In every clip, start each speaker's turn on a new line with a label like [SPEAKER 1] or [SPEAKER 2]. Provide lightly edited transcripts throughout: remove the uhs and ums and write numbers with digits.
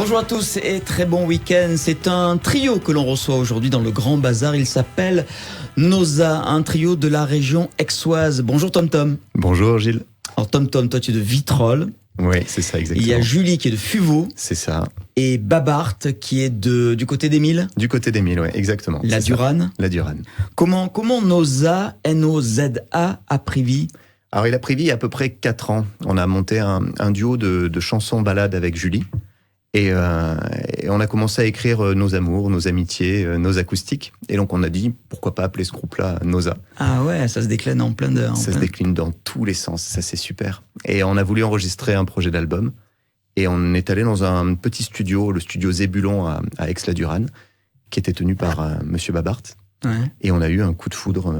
[SPEAKER 1] Bonjour à tous et très bon week-end. C'est un trio que l'on reçoit aujourd'hui dans le Grand Bazar. Il s'appelle Noza, un trio de la région aixoise. Bonjour Tom Tom.
[SPEAKER 2] Bonjour Gilles.
[SPEAKER 1] Alors Tom Tom, toi tu es de Vitrolles.
[SPEAKER 2] Oui, c'est ça exactement.
[SPEAKER 1] Il y a Julie qui est de Fuveau.
[SPEAKER 2] C'est ça.
[SPEAKER 1] Et Babart qui est du côté d'Émile.
[SPEAKER 2] Du côté d'Émile, oui, exactement.
[SPEAKER 1] La Durane.
[SPEAKER 2] La Durane.
[SPEAKER 1] Comment Noza, N-O-Z-A, a pris vie?
[SPEAKER 2] Alors il a pris vie il y a à peu près 4 ans. On a monté un duo de chansons ballades avec Julie. Et on a commencé à écrire nos amours, nos amitiés, nos acoustiques. Et donc on a dit, pourquoi pas appeler ce groupe-là Noza.
[SPEAKER 1] Ah ouais, ça se décline en plein de...
[SPEAKER 2] Ça se décline dans tous les sens, ça c'est super. Et on a voulu enregistrer un projet d'album. Et on est allé dans un petit studio, le studio Zébulon à Aix-la-Durane, qui était tenu par Monsieur Babart.
[SPEAKER 1] Ouais.
[SPEAKER 2] Et on a eu un coup de foudre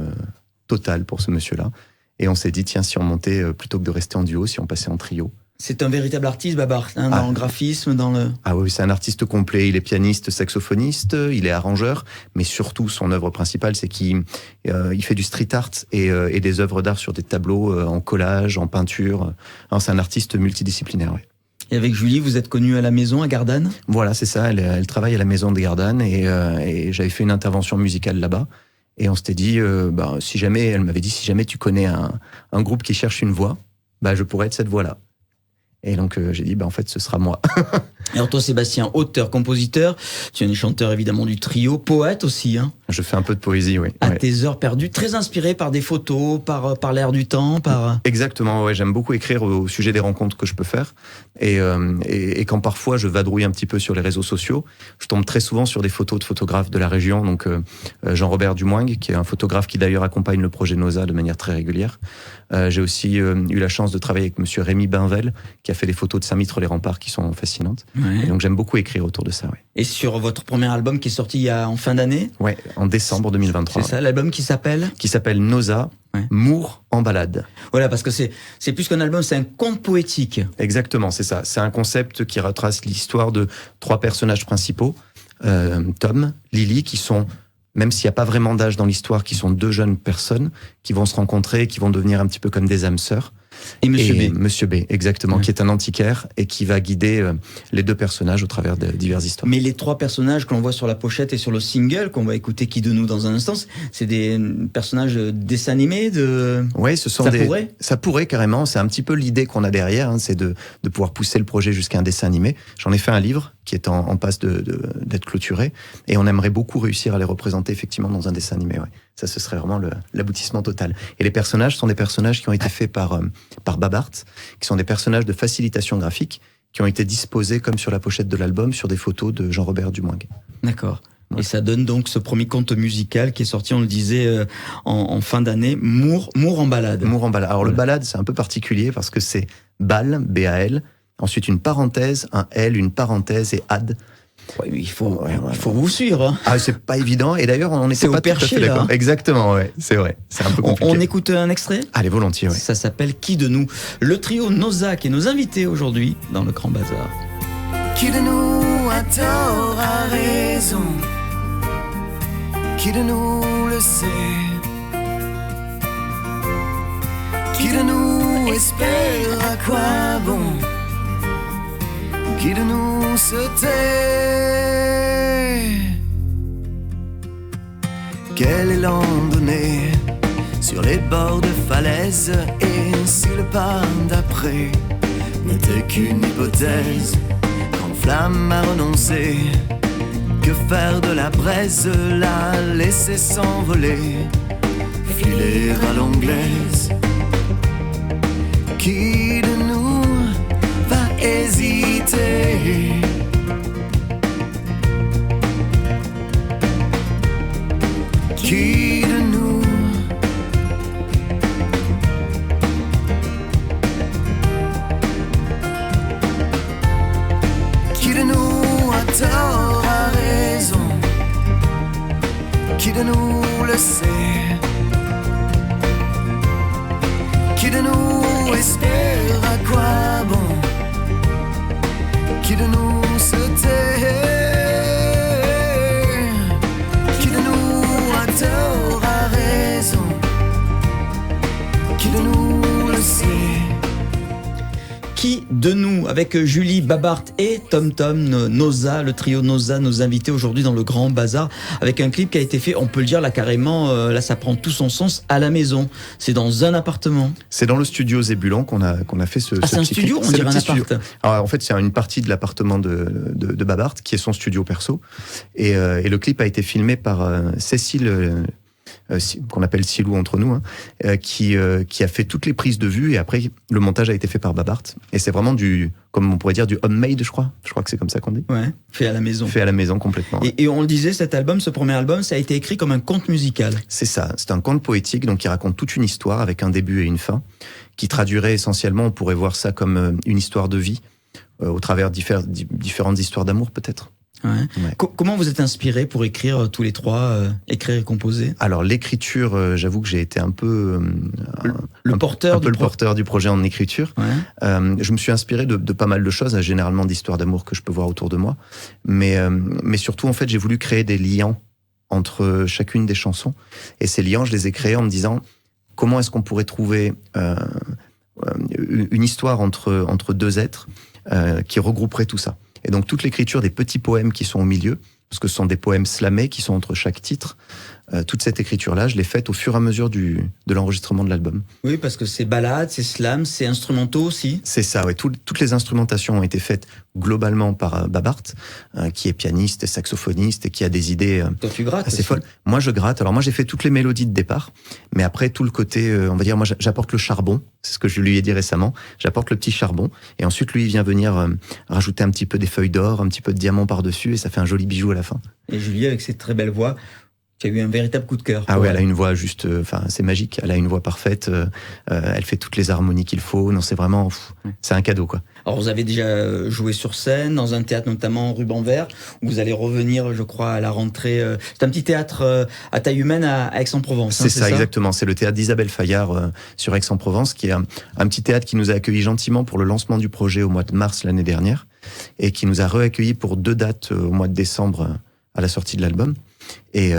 [SPEAKER 2] total pour ce monsieur-là. Et on s'est dit, tiens, si on montait, plutôt que de rester en duo, si on passait en trio.
[SPEAKER 1] C'est un véritable artiste, Babart, dans le graphisme, dans le...
[SPEAKER 2] Ah oui, c'est un artiste complet. Il est pianiste, saxophoniste, il est arrangeur, mais surtout, son œuvre principale, c'est qu'il fait du street art et des œuvres d'art sur des tableaux en collage, en peinture. Alors, c'est un artiste multidisciplinaire, oui.
[SPEAKER 1] Et avec Julie, vous êtes connus à la maison, à Gardanne?
[SPEAKER 2] Voilà, c'est ça. Elle travaille à la maison de Gardanne et j'avais fait une intervention musicale là-bas. Et on s'était dit, si jamais, elle m'avait dit, si jamais tu connais un groupe qui cherche une voix, je pourrais être cette voix-là. Et donc j'ai dit, en fait, ce sera moi.
[SPEAKER 1] Alors toi, Sébastien, auteur, compositeur, tu es un chanteur évidemment du trio, poète aussi. Hein.
[SPEAKER 2] Je fais un peu de poésie, oui.
[SPEAKER 1] À tes heures perdues, très inspiré par des photos, par l'air du temps, par...
[SPEAKER 2] Exactement, ouais. J'aime beaucoup écrire au sujet des rencontres que je peux faire. Et quand parfois je vadrouille un petit peu sur les réseaux sociaux, je tombe très souvent sur des photos de photographes de la région. Donc Jean-Robert Dumoing, qui est un photographe qui d'ailleurs accompagne le projet Noza de manière très régulière. J'ai aussi eu la chance de travailler avec monsieur Rémi Bainvel, qui a fait des photos de Saint-Mitre-les-Remparts qui sont fascinantes.
[SPEAKER 1] Ouais.
[SPEAKER 2] Et donc j'aime beaucoup écrire autour de ça, oui.
[SPEAKER 1] Et sur votre premier album qui est sorti en fin d'année?
[SPEAKER 2] Ouais, en décembre 2023.
[SPEAKER 1] C'est ça, l'album qui s'appelle
[SPEAKER 2] Noza,
[SPEAKER 1] ouais.
[SPEAKER 2] Mour en balade.
[SPEAKER 1] Voilà, parce que c'est plus qu'un album, c'est un conte poétique.
[SPEAKER 2] Exactement, c'est ça. C'est un concept qui retrace l'histoire de 3 personnages principaux, Tom, Lily, qui sont, même s'il n'y a pas vraiment d'âge dans l'histoire, qui sont 2 jeunes personnes qui vont se rencontrer, qui vont devenir un petit peu comme des âmes sœurs.
[SPEAKER 1] Et Monsieur B.
[SPEAKER 2] Monsieur B, exactement,
[SPEAKER 1] ouais.
[SPEAKER 2] Qui est un antiquaire et qui va guider les 2 personnages au travers de diverses histoires.
[SPEAKER 1] Mais les 3 personnages que l'on voit sur la pochette et sur le single, qu'on va écouter Qui de nous dans un instant, c'est des personnages dessins animés de...
[SPEAKER 2] Oui, ce sont Ça pourrait carrément, c'est un petit peu l'idée qu'on a derrière, hein, c'est de pouvoir pousser le projet jusqu'à un dessin animé. J'en ai fait un livre qui est en passe d'être clôturé et on aimerait beaucoup réussir à les représenter effectivement dans un dessin animé, ouais. Ça, ce serait vraiment l'aboutissement total. Et les personnages sont des personnages qui ont été faits par Babart, qui sont des personnages de facilitation graphique, qui ont été disposés comme sur la pochette de l'album, sur des photos de Jean-Robert Dumoing.
[SPEAKER 1] D'accord.
[SPEAKER 2] Ouais.
[SPEAKER 1] Et ça donne donc ce premier conte musical qui est sorti, on le disait, en fin d'année, Mour en balade.
[SPEAKER 2] Mour en balade. Alors le balade, c'est un peu particulier parce que c'est bal, B-A-L, ensuite une parenthèse, un L, une parenthèse et ad.
[SPEAKER 1] Ouais, il faut vous suivre. Hein.
[SPEAKER 2] Ah, c'est pas évident. Et d'ailleurs, on n'était pas tout à fait d'accord.
[SPEAKER 1] Hein.
[SPEAKER 2] Exactement, ouais. C'est vrai. C'est un peu compliqué.
[SPEAKER 1] On écoute un extrait ?
[SPEAKER 2] Allez, volontiers, ouais.
[SPEAKER 1] Ça s'appelle Qui de nous ? Le trio Noza qui est nos invités aujourd'hui dans le Grand Bazar.
[SPEAKER 3] Qui de nous a tort, a raison? Qui de nous le sait? Qui de nous espère à quoi bon? Qui de nous se tait? Quel élan donné sur les bords de falaise? Et si le pas d'après n'était qu'une hypothèse, quand flamme a renoncé, que faire de la braise? La laisser s'envoler, filer à l'anglaise. Qui de nous va hésiter? Qui de nous? Qui de nous a tort, a raison? Qui de nous le sait? Qui de nous espère à quoi bon? Qui de nous se tait? Qui de nous a tort, a raison? Qui de nous le sait?
[SPEAKER 1] Qui de nous avec Julie, Babart et Tom Tom, Noza, le trio Noza, nos invités aujourd'hui dans le Grand Bazar, avec un clip qui a été fait, on peut le dire là carrément, là ça prend tout son sens, à la maison. C'est dans un appartement.
[SPEAKER 2] C'est dans le studio Zébulon qu'on a fait ce
[SPEAKER 1] c'est un
[SPEAKER 2] petit
[SPEAKER 1] studio,
[SPEAKER 2] clip.
[SPEAKER 1] on
[SPEAKER 2] C'est
[SPEAKER 1] dirait
[SPEAKER 2] le
[SPEAKER 1] un
[SPEAKER 2] petit
[SPEAKER 1] appart.
[SPEAKER 2] studio. Alors, en fait, c'est une partie de l'appartement de Babart, qui est son studio perso. Et le clip a été filmé par Cécile, qu'on appelle Silou entre nous, qui a fait toutes les prises de vue, et après le montage a été fait par Babart. Et c'est vraiment comme on pourrait dire, du homemade, je crois que c'est comme ça qu'on dit.
[SPEAKER 1] Ouais, fait à la maison.
[SPEAKER 2] Fait à la maison complètement.
[SPEAKER 1] Et on le disait, cet album, ce premier album, ça a été écrit comme un conte musical.
[SPEAKER 2] C'est ça, c'est un conte poétique, donc qui raconte toute une histoire avec un début et une fin, qui traduirait essentiellement, on pourrait voir ça comme une histoire de vie, au travers différentes histoires d'amour peut-être.
[SPEAKER 1] Ouais.
[SPEAKER 2] Ouais.
[SPEAKER 1] Comment vous êtes inspirés pour écrire tous les trois, écrire et composer?
[SPEAKER 2] Alors l'écriture, j'avoue que j'ai été un peu
[SPEAKER 1] le porteur
[SPEAKER 2] du projet en écriture.
[SPEAKER 1] Ouais.
[SPEAKER 2] Je me suis inspiré de pas mal de choses, généralement d'histoires d'amour que je peux voir autour de moi, mais surtout en fait j'ai voulu créer des liens entre chacune des chansons, et ces liens je les ai créés en me disant comment est-ce qu'on pourrait trouver une histoire entre deux êtres qui regrouperait tout ça. Et donc toute l'écriture des petits poèmes qui sont au milieu, parce que ce sont des poèmes slamés qui sont entre chaque titre, toute cette écriture-là, je l'ai faite au fur et à mesure de l'enregistrement de l'album.
[SPEAKER 1] Oui, parce que c'est ballade, c'est slam, c'est instrumentaux aussi.
[SPEAKER 2] C'est ça, oui. Toutes les instrumentations ont été faites globalement par Babart, qui est pianiste et saxophoniste et qui a des idées
[SPEAKER 1] Toi, tu grattes
[SPEAKER 2] assez
[SPEAKER 1] aussi.
[SPEAKER 2] folles. Moi, je gratte. Alors moi, j'ai fait toutes les mélodies de départ, mais après tout le côté, on va dire, moi, j'apporte le charbon. C'est ce que je lui ai dit récemment. J'apporte le petit charbon, et ensuite lui, il vient venir rajouter un petit peu des feuilles d'or, un petit peu de diamant par-dessus, et ça fait un joli bijou à la fin.
[SPEAKER 1] Et Julie, avec cette très belle voix, qui a eu un véritable coup de cœur.
[SPEAKER 2] Ah ouais, elle a une voix juste, c'est magique. Elle a une voix parfaite. Elle fait toutes les harmonies qu'il faut. Non, c'est vraiment, c'est un cadeau, quoi.
[SPEAKER 1] Alors, vous avez déjà joué sur scène, dans un théâtre, notamment Ruban Vert, où vous allez revenir, je crois, à la rentrée. C'est un petit théâtre à taille humaine à Aix-en-Provence.
[SPEAKER 2] C'est ça, exactement. C'est le théâtre d'Isabelle Fayard sur Aix-en-Provence, qui est un petit théâtre qui nous a accueillis gentiment pour le lancement du projet au mois de mars l'année dernière, et qui nous a reaccueillis pour 2 dates au mois de décembre à la sortie de l'album. Et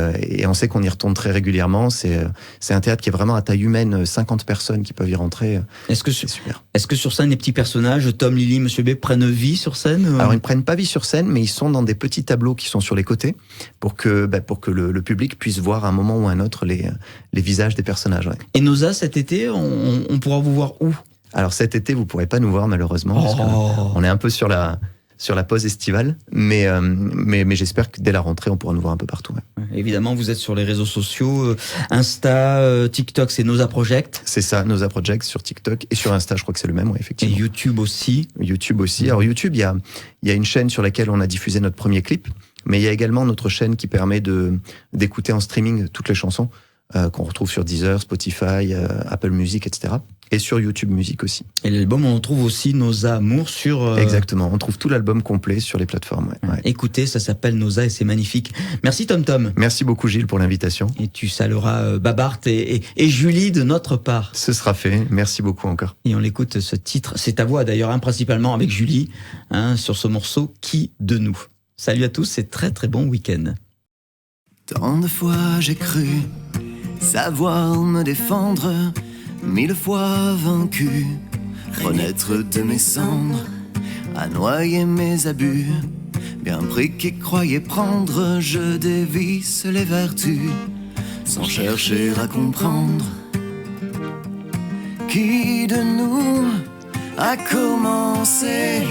[SPEAKER 2] on sait qu'on y retourne très régulièrement. C'est un théâtre qui est vraiment à taille humaine, 50 personnes qui peuvent y rentrer.
[SPEAKER 1] C'est super. Est-ce que sur scène, les petits personnages, Tom, Lily, Monsieur B, prennent vie sur scène?
[SPEAKER 2] Alors, ils ne prennent pas vie sur scène, mais ils sont dans des petits tableaux qui sont sur les côtés pour que le public puisse voir à un moment ou à un autre les visages des personnages. Ouais.
[SPEAKER 1] Et Noza, cet été, on pourra vous voir où?
[SPEAKER 2] Alors, cet été, vous ne pourrez pas nous voir, malheureusement. Parce qu'on est un peu sur la pause estivale, mais j'espère que dès la rentrée, on pourra nous voir un peu partout. Ouais.
[SPEAKER 1] Évidemment, vous êtes sur les réseaux sociaux, Insta, TikTok, c'est Noza Project.
[SPEAKER 2] C'est ça, Noza Project sur TikTok, et sur Insta, je crois que c'est le même, ouais, effectivement.
[SPEAKER 1] Et YouTube aussi.
[SPEAKER 2] YouTube aussi. Alors YouTube, il y a une chaîne sur laquelle on a diffusé notre premier clip, mais il y a également notre chaîne qui permet d'écouter en streaming toutes les chansons qu'on retrouve sur Deezer, Spotify, Apple Music, etc. Et sur YouTube Music aussi.
[SPEAKER 1] Et l'album, on trouve aussi Noza Amour sur...
[SPEAKER 2] Exactement, on trouve tout l'album complet sur les plateformes. Ouais.
[SPEAKER 1] Écoutez, ça s'appelle Noza et c'est magnifique. Merci Tom Tom.
[SPEAKER 2] Merci beaucoup Gilles pour l'invitation.
[SPEAKER 1] Et tu salueras Babart et Julie de notre part.
[SPEAKER 2] Ce sera fait, merci beaucoup encore.
[SPEAKER 1] Et on l'écoute, ce titre, c'est ta voix d'ailleurs, principalement avec Julie, sur ce morceau « Qui de nous ». Salut à tous, c'est très très bon week-end.
[SPEAKER 3] Tant de fois j'ai cru savoir me défendre, 1000 fois vaincu, renaître de mes cendres, à noyer mes abus, bien pris qui croyait prendre, je dévisse les vertus, sans chercher à comprendre. Qui de nous a commencé?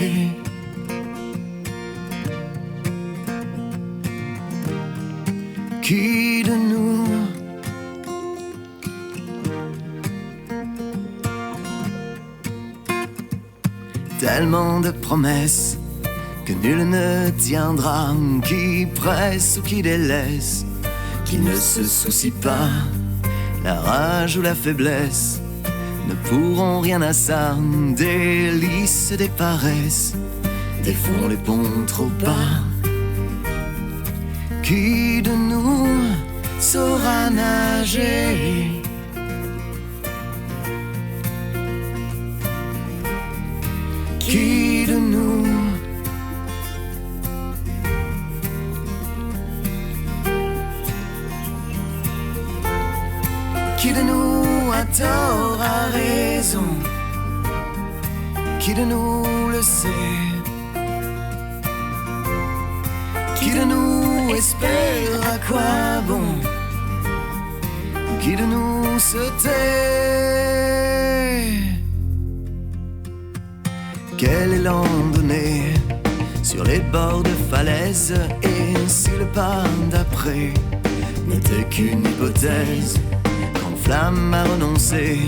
[SPEAKER 3] Qui de nous tellement de promesses que nul ne tiendra, qui presse ou qui délaisse, qui ne se soucie pas, la rage ou la faiblesse ne pourront rien à ça, délices des paresses défont les ponts trop bas. Qui de nous saura nager? Qui de nous a tort, a raison? Qui de nous le sait? Qui de nous espère? À quoi bon? Qui de nous se tait? Quel élan donné sur les bords de falaise? Et si le pas d'après n'était qu'une hypothèse, quand flamme a renoncé,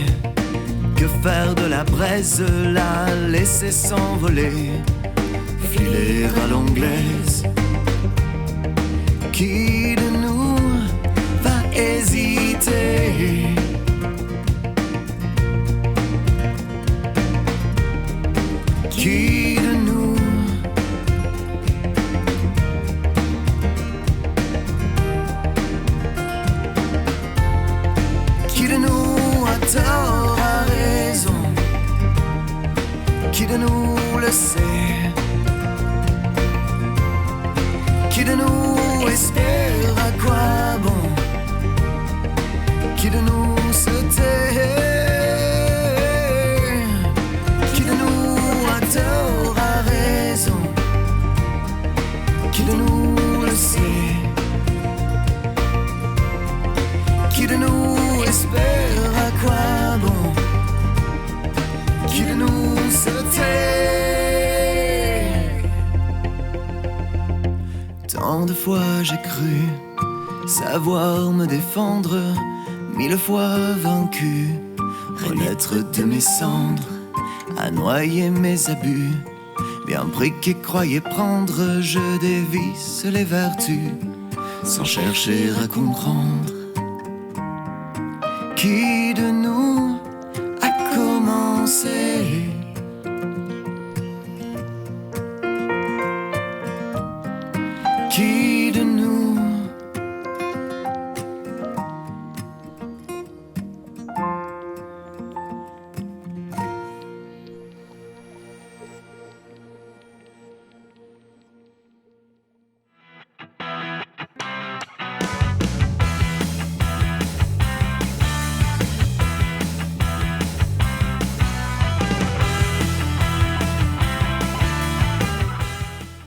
[SPEAKER 3] que faire de la braise? La laisser s'envoler, filer à l'anglaise. Qui de nous va hésiter? Qui de nous? Qui de nous a tort, a raison? Qui de nous le sait? Qui de nous espère? À quoi bon? Qui de nous se tait? Qui de nous a tort, a raison? Qui de nous le sait? Qui de nous espère? À quoi bon? Qui de nous se tait? Tant de fois j'ai cru savoir me défendre, 1000 fois vaincu, renaître de mes cendres, à noyer mes abus. Bien pris qui croyait prendre, je dévisse les vertus, sans chercher à comprendre. Qui de nous